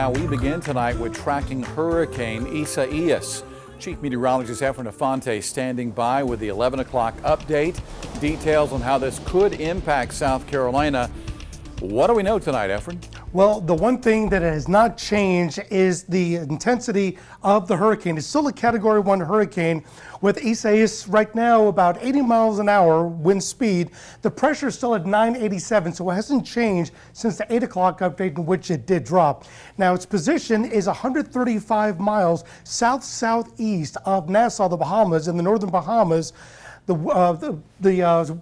Now we begin tonight with tracking Hurricane Isaias. Chief Meteorologist Efren Afonte standing by with the 11 o'clock update. Details on how this could impact South Carolina. What do we know tonight, Efren? Well, the one thing that has not changed is the intensity of the hurricane. It's still a Category 1 hurricane with Isaias right now about 80 miles an hour wind speed. The pressure is still at 987, so it hasn't changed since the 8 o'clock update in which it did drop. Now, its position is 135 miles south-southeast of Nassau, the Bahamas, in the northern Bahamas. The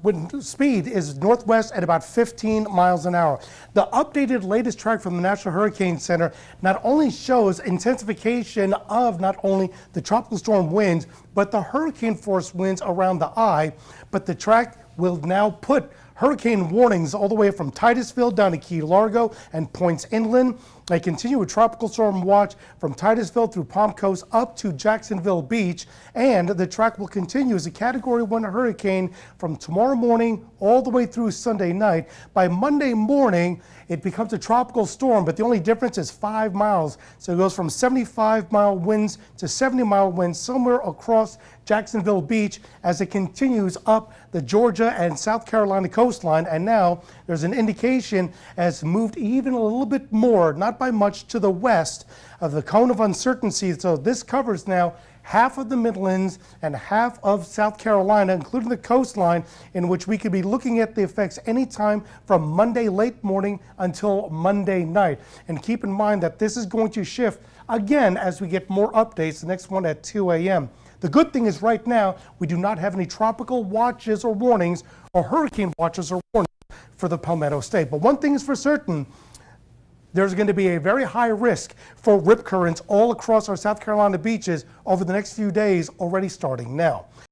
wind speed is northwest at about 15 miles an hour. The updated latest track from the National Hurricane Center not only shows intensification of not only the tropical storm winds, but the hurricane force winds around the eye. But the track will now put hurricane warnings all the way from Titusville down to Key Largo and points inland. They continue with tropical storm watch from Titusville through Palm Coast up to Jacksonville Beach. And the track will continue as a Category 1 hurricane from tomorrow morning all the way through Sunday night. By Monday morning, it becomes a tropical storm, but the only difference is 5 miles. So it goes from 75-mile winds to 70-mile winds somewhere across Jacksonville Beach as it continues up the Georgia and South Carolina coastline. And now there's an indication has moved even a little bit more, not by much, to the west of the cone of uncertainty. So this covers now half of the Midlands and half of South Carolina, including the coastline, in which we could be looking at the effects anytime from Monday late morning until Monday night. And keep in mind that this is going to shift again as we get more updates, the next one at 2 a.m. The good thing is right now we do not have any tropical watches or warnings or hurricane watches or warnings for the Palmetto State. But one thing is for certain, there's going to be a very high risk for rip currents all across our South Carolina beaches over the next few days, already starting now.